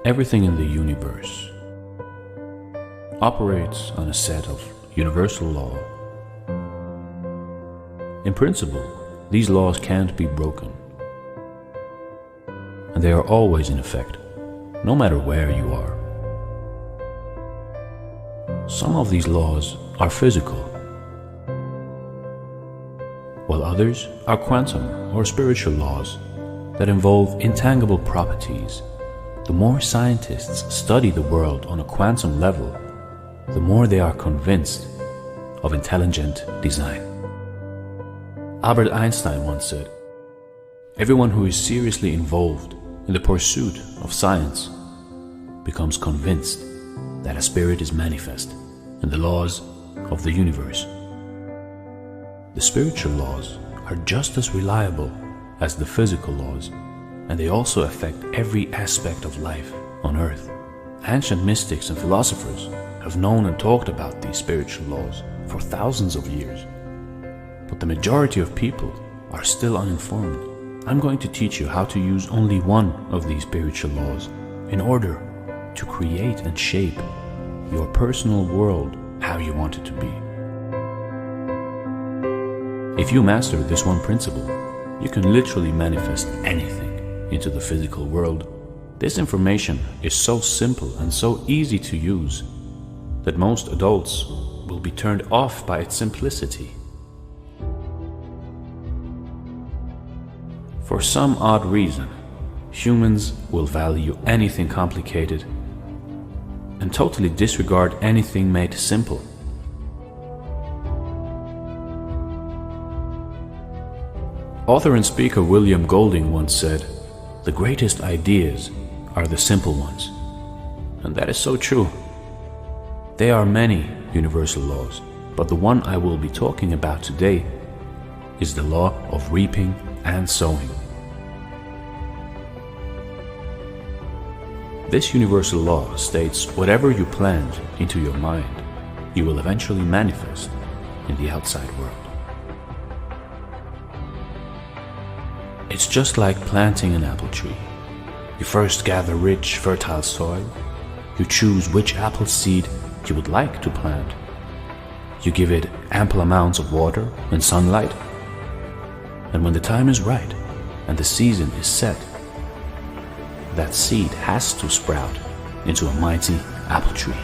Everything in the universe operates on a set of universal laws. In principle, these laws can't be broken, and they are always in effect, no matter where you are. Some of these laws are physical, while others are quantum or spiritual laws that involve intangible properties. The more scientists study the world on a quantum level, the more they are convinced of intelligent design. Albert Einstein once said, "Everyone who is seriously involved in the pursuit of science becomes convinced that a spirit is manifest in the laws of the universe." The spiritual laws are just as reliable as the physical laws, and they also affect every aspect of life on earth. Ancient mystics and philosophers have known and talked about these spiritual laws for thousands of years, but the majority of people are still uninformed. I'm going to teach you how to use only one of these spiritual laws in order to create and shape your personal world how you want it to be. If you master this one principle, you can literally manifest anything into the physical world. This information is so simple and so easy to use that most adults will be turned off by its simplicity. For some odd reason, humans will value anything complicated and totally disregard anything made simple. Author and speaker William Golding once said, "The greatest ideas are the simple ones." And that is so true. There are many universal laws, but the one I will be talking about today is the law of reaping and sowing. This universal law states whatever you plant into your mind, you will eventually manifest in the outside world. It's just like planting an apple tree. You first gather rich, fertile soil. You choose which apple seed you would like to plant. You give it ample amounts of water and sunlight. And when the time is right and the season is set, that seed has to sprout into a mighty apple tree.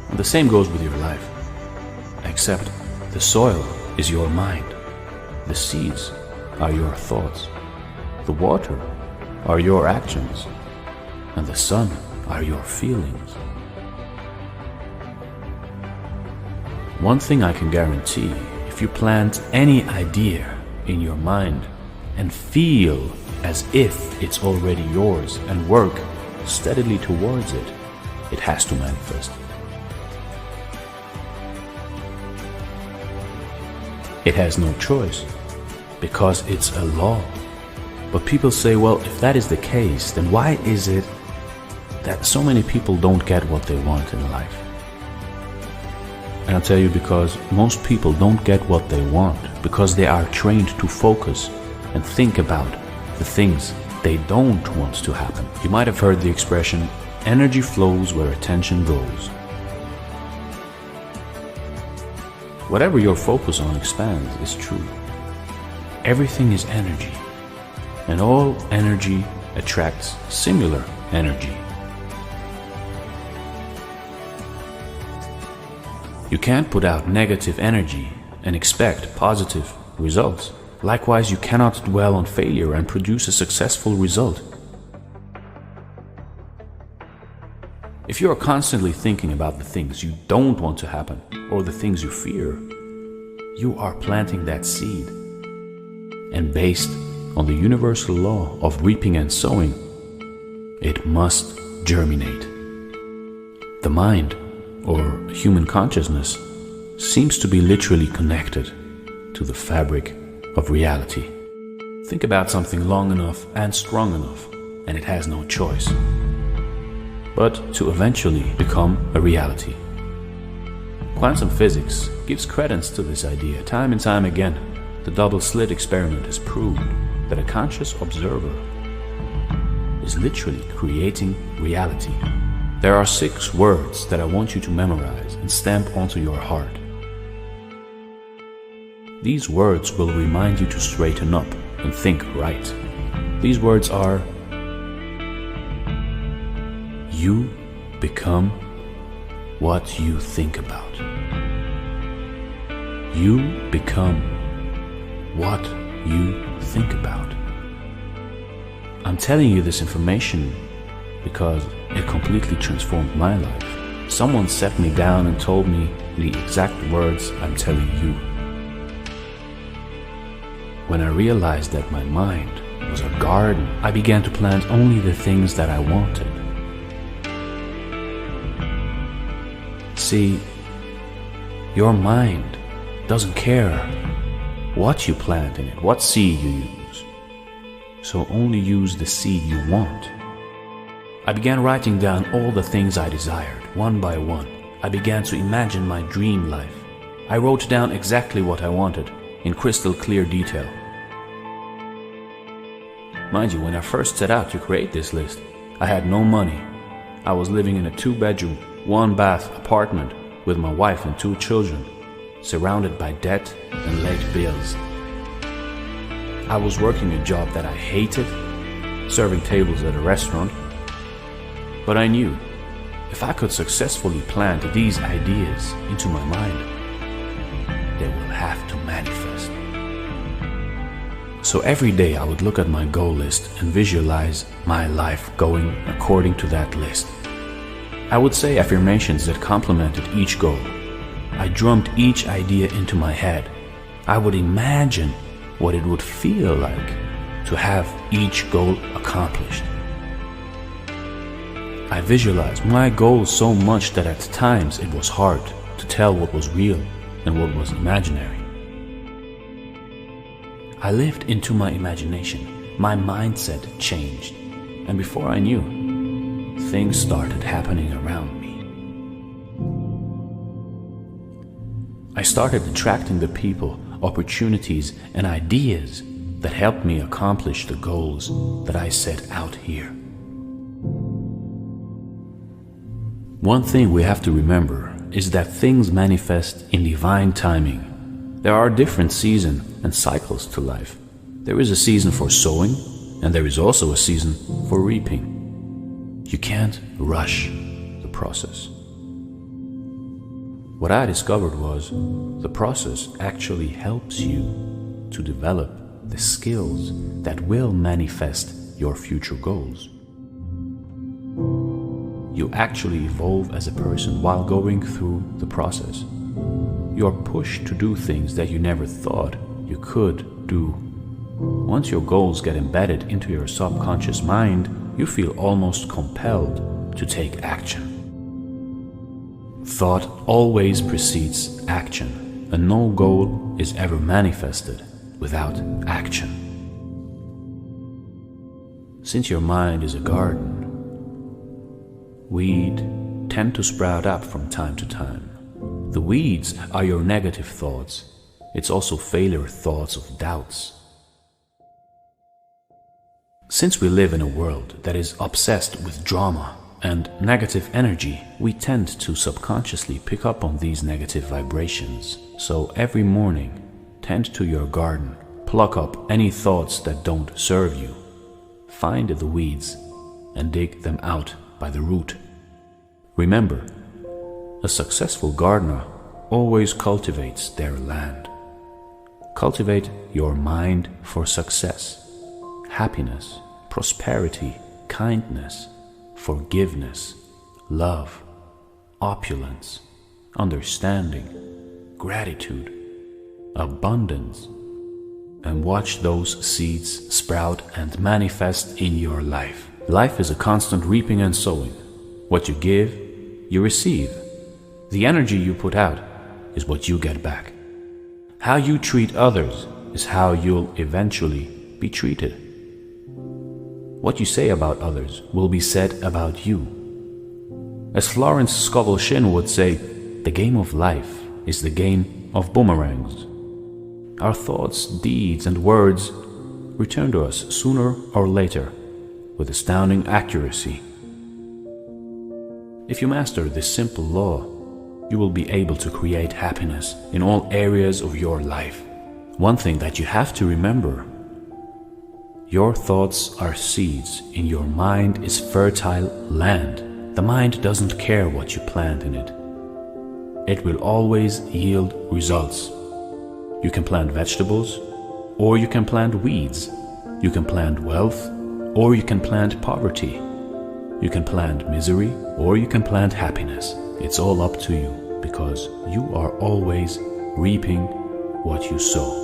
And the same goes with your life, except the soil is your mind. The seeds are your thoughts, the water are your actions, and the sun are your feelings. One thing I can guarantee, if you plant any idea in your mind and feel as if it's already yours and work steadily towards it, it has to manifest. It has no choice, because it's a law. But people say, well, if that is the case, then why is it that so many people don't get what they want in life? And I'll tell you, because most people don't get what they want because they are trained to focus and think about the things they don't want to happen. You might have heard the expression, energy flows where attention goes. Whatever your focus on expands is true. Everything is energy, and all energy attracts similar energy. You can't put out negative energy and expect positive results. Likewise, you cannot dwell on failure and produce a successful result. If you are constantly thinking about the things you don't want to happen or the things you fear, you are planting that seed. And based on the universal law of reaping and sowing, it must germinate. The mind, or human consciousness, seems to be literally connected to the fabric of reality. Think about something long enough and strong enough, and it has no choice but to eventually become a reality. Quantum physics gives credence to this idea. Time and time again, the double slit experiment has proved that a conscious observer is literally creating reality. There are 6 words that I want you to memorize and stamp onto your heart. These words will remind you to straighten up and think right. These words are: you become what you think about. You become what you think about. I'm telling you this information because it completely transformed my life. Someone sat me down and told me the exact words I'm telling you. When I realized that my mind was a garden, I began to plant only the things that I wanted. See, your mind doesn't care what you plant in it, what seed you use. So only use the seed you want. I began writing down all the things I desired, one by one. I began to imagine my dream life. I wrote down exactly what I wanted, in crystal clear detail. Mind you, when I first set out to create this list, I had no money. I was living in a 2-bedroom, 1-bath apartment with my wife and 2 children, surrounded by debt and late bills. I was working a job that I hated, serving tables at a restaurant. But I knew if I could successfully plant these ideas into my mind, they will have to manifest. So every day I would look at my goal list and visualize my life going according to that list. I would say affirmations that complemented each goal. I drummed each idea into my head. I would imagine what it would feel like to have each goal accomplished. I visualized my goals so much that at times it was hard to tell what was real and what was imaginary. I lived into my imagination. My mindset changed, and before I knew, things started happening around me. I started attracting the people, opportunities, and ideas that helped me accomplish the goals that I set out here. One thing we have to remember is that things manifest in divine timing. There are different seasons and cycles to life. There is a season for sowing, and there is also a season for reaping. You can't rush the process. What I discovered was the process actually helps you to develop the skills that will manifest your future goals. You actually evolve as a person while going through the process. You are pushed to do things that you never thought you could do. Once your goals get embedded into your subconscious mind, you feel almost compelled to take action. Thought always precedes action, and no goal is ever manifested without action. Since your mind is a garden, weeds tend to sprout up from time to time. The weeds are your negative thoughts. It's also failure thoughts of doubts. Since we live in a world that is obsessed with drama and negative energy, we tend to subconsciously pick up on these negative vibrations. So every morning, tend to your garden, pluck up any thoughts that don't serve you. Find the weeds and dig them out by the root. Remember, a successful gardener always cultivates their land. Cultivate your mind for success, happiness, prosperity, kindness, forgiveness, love, opulence, understanding, gratitude, abundance, and watch those seeds sprout and manifest in your life. Life is a constant reaping and sowing. What you give, you receive. The energy you put out is what you get back. How you treat others is how you'll eventually be treated. What you say about others will be said about you. As Florence Scovel Shinn would say, the game of life is the game of boomerangs. Our thoughts, deeds, and words return to us sooner or later. with astounding accuracy. If you master this simple law, you will be able to create happiness in all areas of your life. One thing that you have to remember: your thoughts are seeds and your mind is fertile land. The mind doesn't care what you plant in it. It will always yield results. You can plant vegetables, or you can plant weeds. You can plant wealth, or you can plant poverty. You can plant misery, or you can plant happiness. It's all up to you, because you are always reaping what you sow.